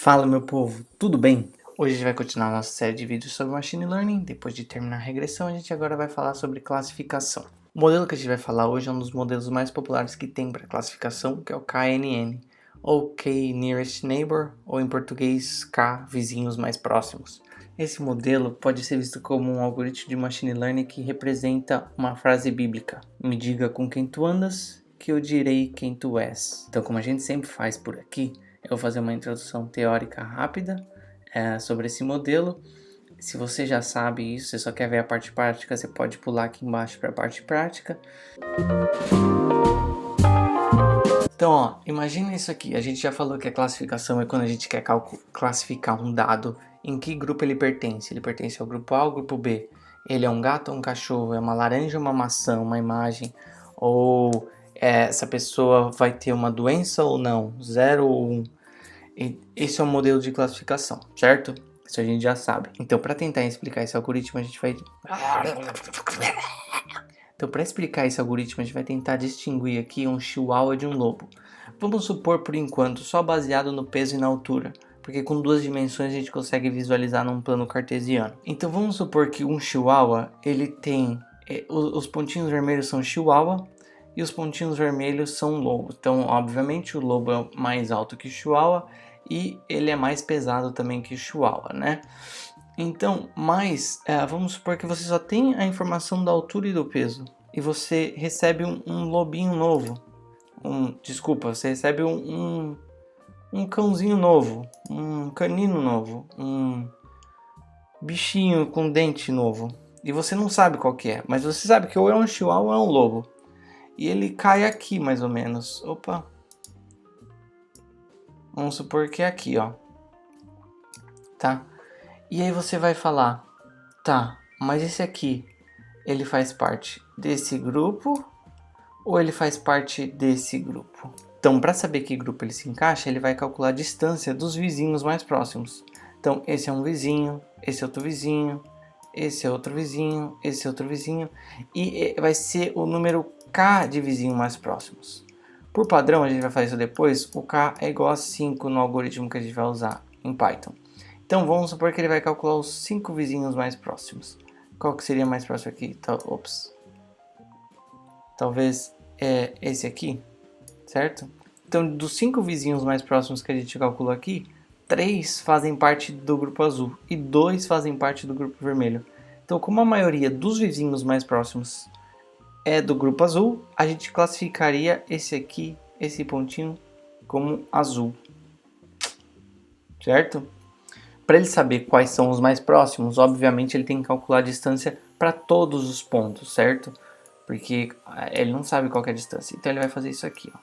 Fala, meu povo, tudo bem? Hoje a gente vai continuar a nossa série de vídeos sobre Machine Learning. Depois de terminar a regressão, a gente agora vai falar sobre classificação. O modelo que a gente vai falar hoje é um dos modelos mais populares que tem para classificação, que é o KNN, ou K-Nearest Neighbor, ou em português, K vizinhos mais próximos. Esse modelo pode ser visto como um algoritmo de Machine Learning que representa uma frase bíblica: me diga com quem tu andas, que eu direi quem tu és. Então, como a gente sempre faz por aqui, eu vou fazer uma introdução teórica rápida sobre esse modelo. Se você já sabe isso, você só quer ver a parte prática, você pode pular aqui embaixo para a parte prática. Então, imagina isso aqui. A gente já falou que a classificação é quando a gente quer classificar um dado, em que grupo ele pertence. Ele pertence ao grupo A ou ao grupo B. Ele é um gato ou um cachorro? É uma laranja ou uma maçã? Uma imagem? Ou essa pessoa vai ter uma doença ou não? 0 ou 1? Esse é o modelo de classificação, certo? Isso a gente já sabe. Então, para tentar explicar esse algoritmo, a gente vai... Então, para explicar esse algoritmo, a gente vai tentar distinguir aqui um chihuahua de um lobo. Vamos supor, por enquanto, só baseado no peso e na altura, porque com duas dimensões a gente consegue visualizar num plano cartesiano. Então, vamos supor que um chihuahua, ele tem... os pontinhos vermelhos são chihuahua e os pontinhos vermelhos são lobo. Então, obviamente, o lobo é mais alto que o chihuahua e ele é mais pesado também que o chihuahua, né? Então, mas vamos supor que você só tem a informação da altura e do peso e você recebe um lobinho novo. Desculpa, você recebe um cãozinho novo, um canino novo, um bichinho com dente novo. E você não sabe qual que é, mas você sabe que ou é um chihuahua ou é um lobo. E ele cai aqui mais ou menos. Opa! Vamos supor que é aqui, ó. Tá? E aí você vai falar, tá, mas esse aqui, ele faz parte desse grupo ou ele faz parte desse grupo? Então, para saber que grupo ele se encaixa, ele vai calcular a distância dos vizinhos mais próximos. Então, esse é um vizinho, esse é outro vizinho, esse é outro vizinho, esse é outro vizinho. E vai ser o número K de vizinhos mais próximos. Por padrão, a gente vai fazer isso depois, o K é igual a 5 no algoritmo que a gente vai usar em Python. Então vamos supor que ele vai calcular os 5 vizinhos mais próximos. Qual que seria mais próximo aqui? Talvez esse aqui, certo? Então dos 5 vizinhos mais próximos que a gente calculou aqui, 3 fazem parte do grupo azul e 2 fazem parte do grupo vermelho. Então, como a maioria dos vizinhos mais próximos é do grupo azul, a gente classificaria esse aqui, esse pontinho, como azul, certo? Para ele saber quais são os mais próximos, obviamente ele tem que calcular a distância para todos os pontos, certo? Porque ele não sabe qual é a distância. Então ele vai fazer isso aqui, ó.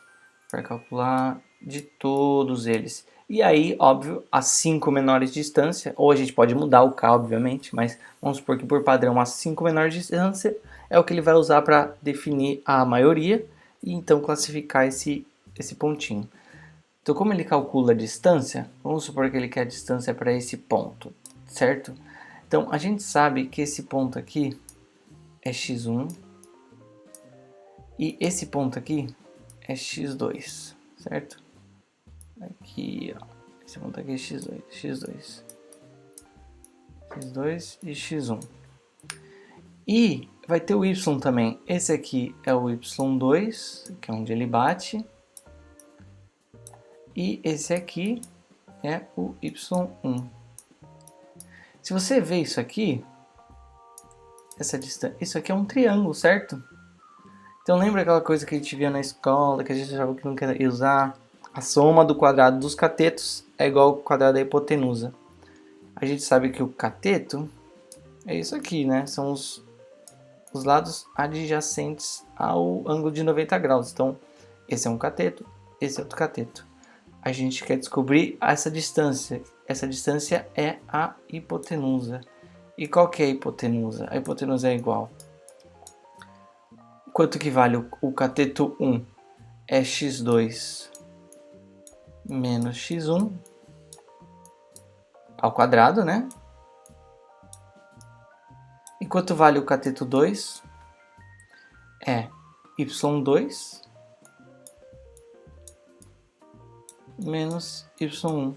Vai calcular de todos eles. E aí, óbvio, as 5 menores distância, ou a gente pode mudar o K, obviamente, mas vamos supor que por padrão as 5 menores distância é o que ele vai usar para definir a maioria e então classificar esse pontinho. Então, como ele calcula a distância, vamos supor que ele quer a distância para esse ponto, certo? Então, a gente sabe que esse ponto aqui é x1 e esse ponto aqui é x2, certo? Aqui, ó. Esse ponto aqui é x2 e x1. E vai ter o y também. Esse aqui é o y2, que é onde ele bate. E esse aqui é o y1. Se você vê isso aqui, essa distância, isso aqui é um triângulo, certo? Então lembra aquela coisa que a gente via na escola, que a gente achava que não queria usar? A soma do quadrado dos catetos é igual ao quadrado da hipotenusa. A gente sabe que o cateto é isso aqui, né? São os lados adjacentes ao ângulo de 90 graus. Então, esse é um cateto, esse é outro cateto. A gente quer descobrir essa distância. Essa distância é a hipotenusa. E qual que é a hipotenusa? A hipotenusa é igual. Quanto que vale o cateto 1? É x2 menos x1 ao quadrado, né? E quanto vale o cateto 2? É y2 menos y1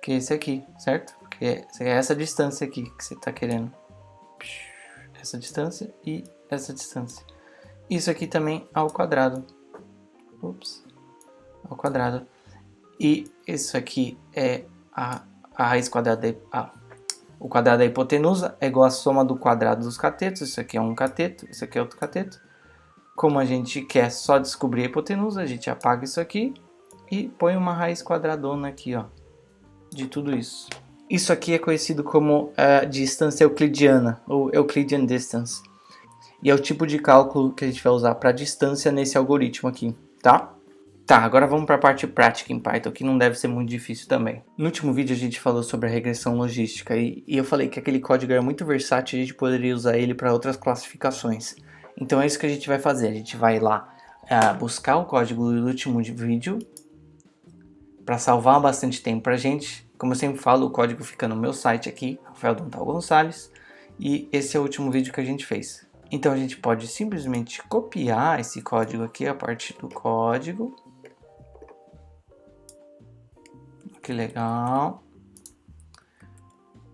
que é esse aqui, certo? Porque é essa distância aqui que você está querendo. Essa distância e essa distância. Isso aqui também ao quadrado. Ups. Ao quadrado. E isso aqui é a raiz quadrada o quadrado da hipotenusa é igual à soma do quadrado dos catetos. Isso aqui é um cateto, isso aqui é outro cateto. Como a gente quer só descobrir a hipotenusa, a gente apaga isso aqui e põe uma raiz quadradona aqui, ó, de tudo isso. Isso aqui é conhecido como distância euclidiana, ou Euclidean Distance. E é o tipo de cálculo que a gente vai usar para distância nesse algoritmo aqui, tá? Tá, agora vamos para a parte prática em Python, que não deve ser muito difícil também. No último vídeo a gente falou sobre a regressão logística e eu falei que aquele código era muito versátil e a gente poderia usar ele para outras classificações. Então é isso que a gente vai fazer, a gente vai lá buscar o código do último vídeo para salvar bastante tempo para a gente. Como eu sempre falo, o código fica no meu site aqui, Rafael Dontal Gonçalves, e esse é o último vídeo que a gente fez. Então a gente pode simplesmente copiar esse código aqui, a parte do código. Que legal.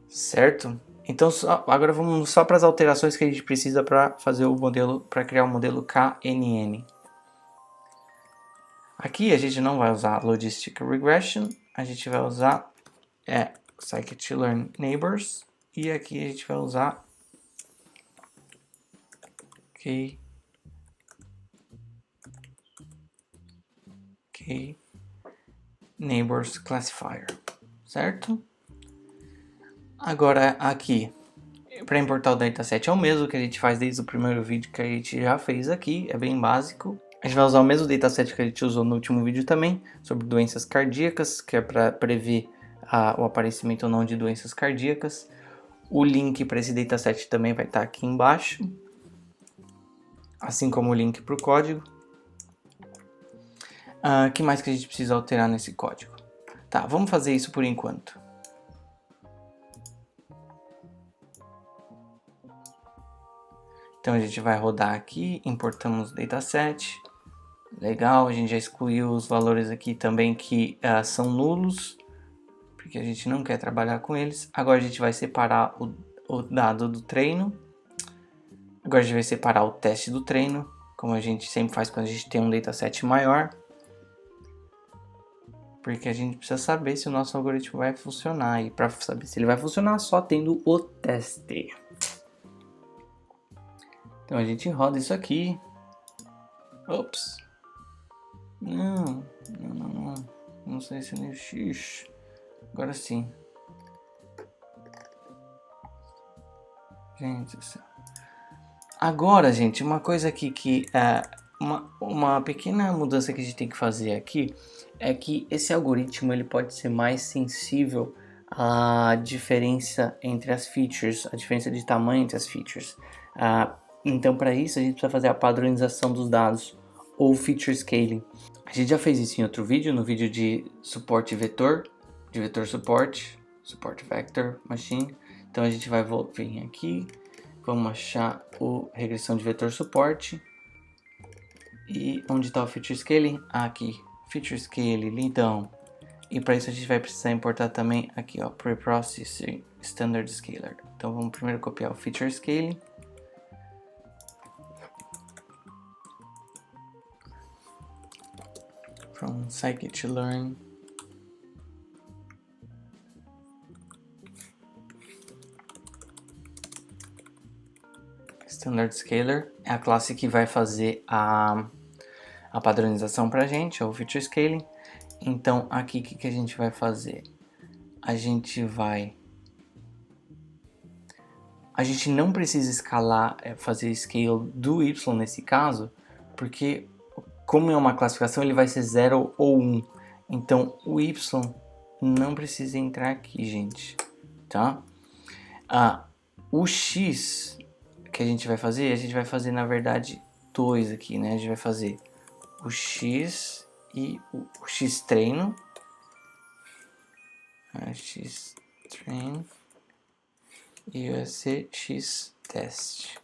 Certo? Então agora vamos só para as alterações que a gente precisa para fazer o modelo, para criar o modelo KNN. Aqui a gente não vai usar Logistic Regression, a gente vai usar Scikit-learn Neighbors e aqui a gente vai usar Neighbors Classifier, certo? Agora aqui, para importar o dataset é o mesmo que a gente faz desde o primeiro vídeo que a gente já fez aqui, é bem básico. A gente vai usar o mesmo dataset que a gente usou no último vídeo também, sobre doenças cardíacas, que é para prever o aparecimento ou não de doenças cardíacas. O link para esse dataset também vai estar aqui embaixo, assim como o link para o código. O que mais que a gente precisa alterar nesse código? Tá, vamos fazer isso por enquanto. Então a gente vai rodar aqui, importamos o dataset. Legal, a gente já excluiu os valores aqui também que são nulos, porque a gente não quer trabalhar com eles. Agora a gente vai separar o dado do treino. Agora a gente vai separar o teste do treino, como a gente sempre faz quando a gente tem um dataset maior. Porque a gente precisa saber se o nosso algoritmo vai funcionar. E para saber se ele vai funcionar, só tendo o teste. Então a gente roda isso aqui. Ops. Não selecionei o X. Agora sim. Gente do céu. Agora, gente, uma coisa aqui que uma pequena mudança que a gente tem que fazer aqui é que esse algoritmo ele pode ser mais sensível à diferença entre as features, a diferença de tamanho entre as features. Então, para isso, a gente precisa fazer a padronização dos dados ou feature scaling. A gente já fez isso em outro vídeo, no vídeo de suporte vetor, de vetor support vector machine. Então a gente vai vir aqui, vamos achar o regressão de vetor suporte. E onde está o feature scaling? Aqui, feature scaling, então. E para isso a gente vai precisar importar também aqui, ó, preprocessing standard scaler. Então vamos primeiro copiar o feature scaling. From scikit-learn standard scaler é a classe que vai fazer a padronização para a gente, ou feature scaling. Então aqui o que a gente vai fazer? A gente não precisa escalar, fazer scale do y nesse caso, porque como é uma classificação ele vai ser 0 ou 1. Então o y não precisa entrar aqui, gente, tá? O x que a gente vai fazer na verdade 2 aqui, né? A gente vai fazer o x e o x treino, x treino e vai ser x teste.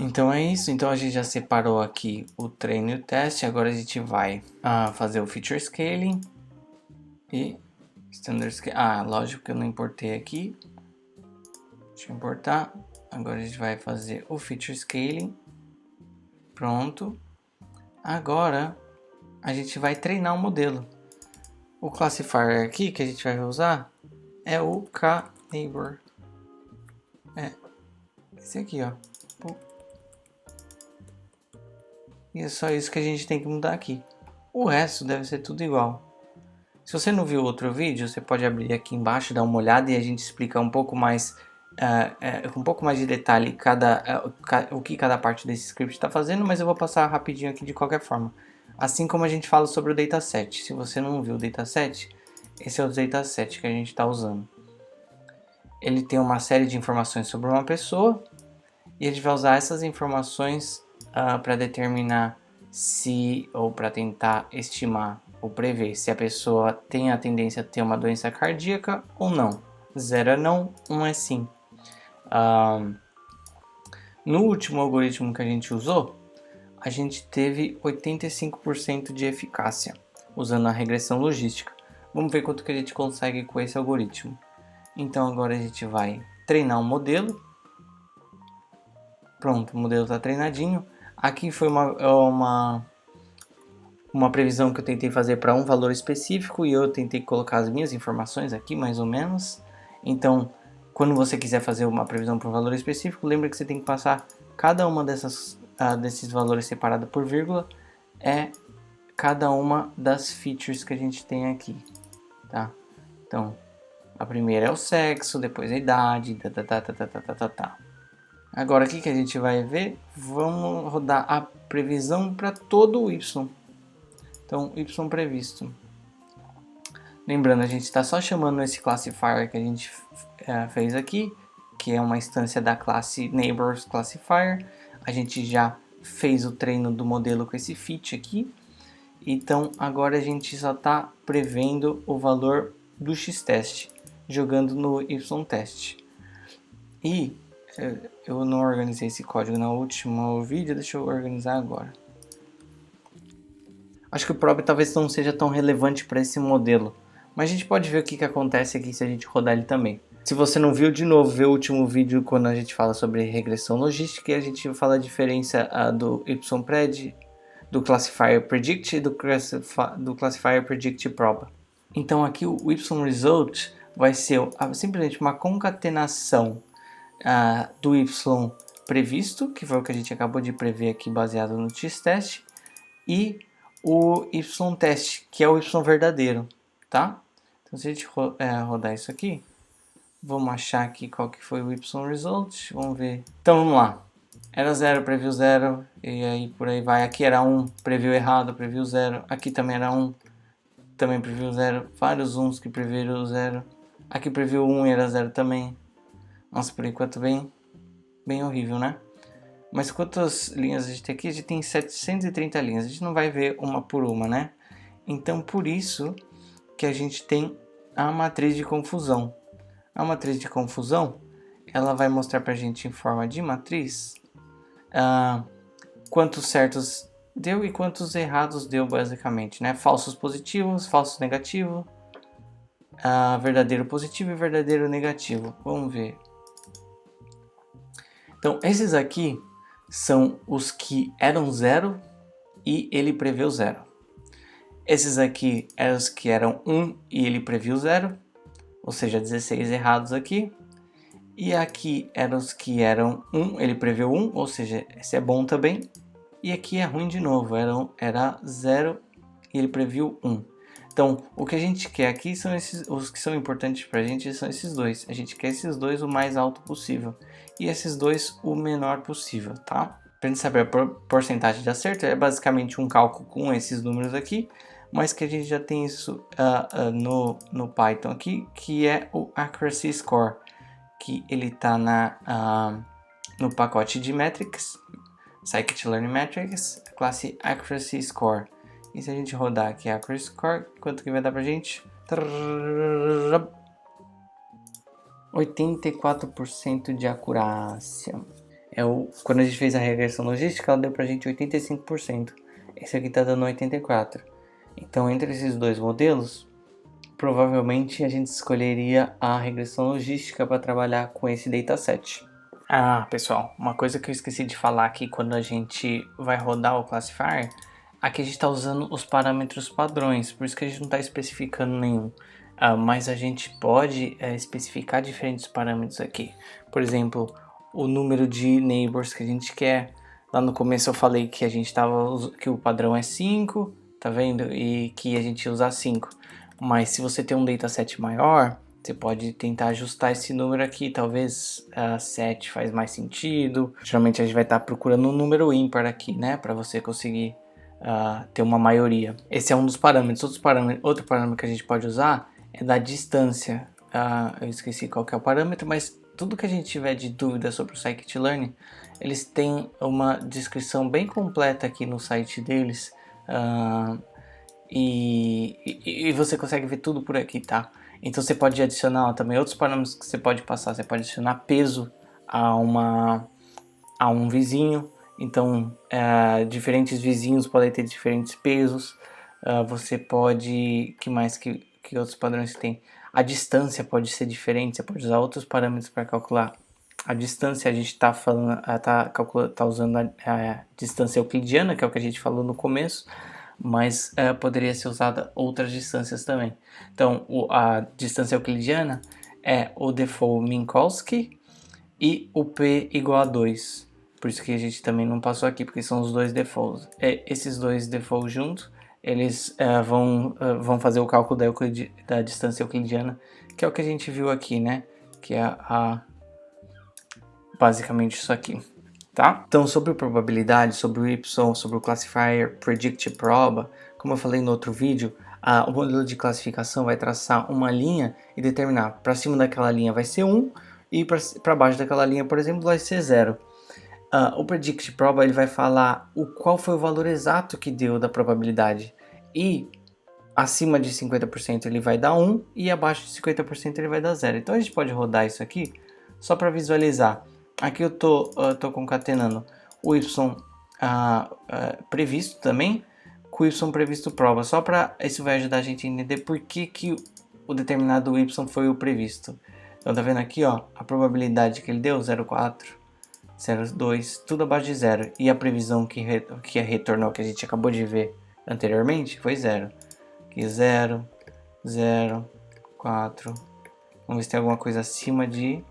Então é isso, então a gente já separou aqui o treino e o teste, agora a gente vai fazer o Feature Scaling e Standard Scaling. Lógico que eu não importei aqui, deixa eu importar. Agora a gente vai fazer o Feature Scaling, pronto. Agora a gente vai treinar o modelo. O classifier aqui que a gente vai usar é o K-Neighbor. Esse aqui, ó. E é só isso que a gente tem que mudar aqui. O resto deve ser tudo igual. Se você não viu outro vídeo, você pode abrir aqui embaixo, dar uma olhada e a gente explica um pouco mais, com um pouco mais de detalhe o que cada parte desse script está fazendo, mas eu vou passar rapidinho aqui de qualquer forma. Assim como a gente fala sobre o dataset. Se você não viu o dataset, esse é o dataset que a gente está usando. Ele tem uma série de informações sobre uma pessoa e a gente vai usar essas informações para determinar se, ou para tentar estimar ou prever se a pessoa tem a tendência a ter uma doença cardíaca ou não. 0 é não, 1 é sim. No último algoritmo que a gente usou, a gente teve 85% de eficácia, usando a regressão logística. Vamos ver quanto que a gente consegue com esse algoritmo. Então agora a gente vai treinar um modelo. Pronto, o modelo está treinadinho. Aqui foi uma previsão que eu tentei fazer para um valor específico e eu tentei colocar as minhas informações aqui, mais ou menos. Então, quando você quiser fazer uma previsão para um valor específico, lembra que você tem que passar cada uma desses valores separada por vírgula, é cada uma das features que a gente tem aqui, tá? Então, a primeira é o sexo, depois a idade, Agora, o que a gente vai ver? Vamos rodar a previsão para todo o y. Então, y previsto. Lembrando, a gente está só chamando esse classifier que a gente fez aqui, que é uma instância da classe Neighbors Classifier. A gente já fez o treino do modelo com esse fit aqui. Então, agora a gente só está prevendo o valor do x-test, jogando no y-test. E eu não organizei esse código no último vídeo, deixa eu organizar agora. Acho que o probe talvez não seja tão relevante para esse modelo, mas a gente pode ver o que acontece aqui se a gente rodar ele também. Se você não viu, de novo, vê o último vídeo quando a gente fala sobre regressão logística e a gente fala a diferença do YPredict, do Classifier Predict e do Classifier Predict Probe. Então aqui o YResult vai ser simplesmente uma concatenação do Y previsto, que foi o que a gente acabou de prever aqui baseado no x-test, e o y-test, que é o y verdadeiro, tá? Então se a gente rodar isso aqui, vamos achar aqui qual que foi o y-result, vamos ver. Então vamos lá, era 0, previu 0, e aí por aí vai. Aqui era 1, previu errado, previu 0. Aqui também era 1, também previu 0. Vários 1s que previram 0. Aqui previu 1 e era 0 também. Nossa, por enquanto bem horrível, né? Mas quantas linhas a gente tem aqui? A gente tem 730 linhas. A gente não vai ver uma por uma, né? Então, por isso que a gente tem a matriz de confusão. A matriz de confusão, ela vai mostrar pra gente em forma de matriz quantos certos deu e quantos errados deu, basicamente, né? Falsos positivos, falsos negativos, verdadeiro positivo e verdadeiro negativo. Vamos ver. Então, esses aqui são os que eram 0 e ele preveu 0. Esses aqui eram os que eram 1 e ele previu 0, ou seja, 16 errados aqui. E aqui eram os que eram 1, ele preveu 1, ou seja, esse é bom também. E aqui é ruim de novo, era 0 e ele previu 1. Então, o que a gente quer aqui são os que são importantes para a gente, são esses dois. A gente quer esses dois o mais alto possível e esses dois o menor possível, tá? Para a gente saber a porcentagem de acerto, é basicamente um cálculo com esses números aqui, mas que a gente já tem isso no Python aqui, que é o Accuracy Score, que ele está no pacote de metrics, Scikit-Learn Metrics, classe Accuracy Score. E se a gente rodar aqui a Accuracy Score, quanto que vai dar pra gente? 84% de acurácia. Quando a gente fez a regressão logística, ela deu pra gente 85%. Esse aqui tá dando 84%. Então, entre esses dois modelos, provavelmente a gente escolheria a regressão logística para trabalhar com esse dataset. Ah, pessoal, uma coisa que eu esqueci de falar aqui quando a gente vai rodar o classifier, aqui a gente está usando os parâmetros padrões, por isso que a gente não está especificando nenhum. Mas a gente pode especificar diferentes parâmetros aqui. Por exemplo, o número de neighbors que a gente quer. Lá no começo eu falei que que o padrão é 5, tá vendo? E que a gente usa 5. Mas se você tem um dataset maior, você pode tentar ajustar esse número aqui. Talvez 7 faz mais sentido. Geralmente a gente vai estar procurando um número ímpar aqui, né? Para você conseguir ter uma maioria.Esse é um dos parâmetros. Outro parâmetro que a gente pode usar é da distância. Eu esqueci qual que é o parâmetro, mas tudo que a gente tiver de dúvida sobre o Scikit-Learn, eles têm uma descrição bem completa aqui no site deles. E você consegue ver tudo por aqui, tá? Então você pode adicionar também outros parâmetros que você pode passar. Você pode adicionar peso a um vizinho. Então, diferentes vizinhos podem ter diferentes pesos. Você pode... Que outros padrões que tem? A distância pode ser diferente. Você pode usar outros parâmetros para calcular a distância. A gente está usando a distância euclidiana, que é o que a gente falou no começo. Mas poderia ser usada outras distâncias também. Então, a distância euclidiana é o default Minkowski e o P igual a 2. Por isso que a gente também não passou aqui, porque são os dois defaults. Esses dois defaults juntos, eles vão fazer o cálculo da distância euclidiana, que é o que a gente viu aqui, né? Que é basicamente isso aqui. Tá? Então, sobre probabilidade, sobre o Y, sobre o classifier predict proba, como eu falei no outro vídeo, o modelo de classificação vai traçar uma linha e determinar para cima daquela linha vai ser 1 e para baixo daquela linha, por exemplo, vai ser 0. O predict proba ele vai falar qual foi o valor exato que deu da probabilidade e acima de 50% ele vai dar 1 e abaixo de 50% ele vai dar 0. Então a gente pode rodar isso aqui só para visualizar. Aqui eu tô concatenando o Y previsto também com o Y previsto prova, só para isso vai ajudar a gente a entender por que o determinado Y foi o previsto. Então tá vendo aqui, ó, a probabilidade que ele deu, 0,4, 0,2, tudo abaixo de 0. E a previsão que retornou, que a gente acabou de ver anteriormente, foi 0. Aqui 0, 0, 4. Vamos ver se tem alguma coisa acima de...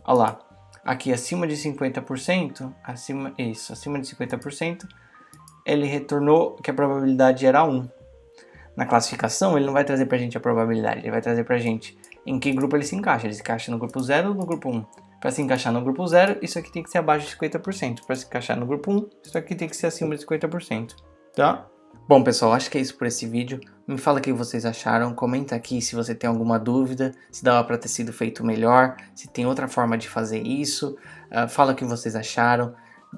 Olha lá. Aqui acima de 50%, acima de 50%, ele retornou que a probabilidade era 1. Na classificação, ele não vai trazer pra gente a probabilidade, ele vai trazer pra gente em que grupo ele se encaixa. Ele se encaixa no grupo 0 ou no grupo 1. Para se encaixar no grupo 0, isso aqui tem que ser abaixo de 50%. Para se encaixar no grupo 1, isso aqui tem que ser acima de 50%. Tá? Bom, pessoal, acho que é isso por esse vídeo. Me fala o que vocês acharam. Comenta aqui se você tem alguma dúvida, se dava para ter sido feito melhor, se tem outra forma de fazer isso. Fala o que vocês acharam.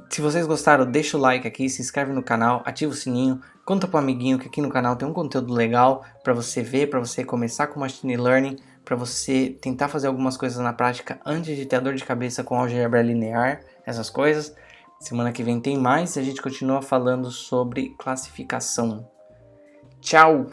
Se vocês gostaram, deixa o like aqui, se inscreve no canal, ativa o sininho, conta para o amiguinho que aqui no canal tem um conteúdo legal para você ver, para você começar com Machine Learning, para você tentar fazer algumas coisas na prática antes de ter dor de cabeça com álgebra linear, essas coisas. Semana que vem tem mais e a gente continua falando sobre classificação. Tchau!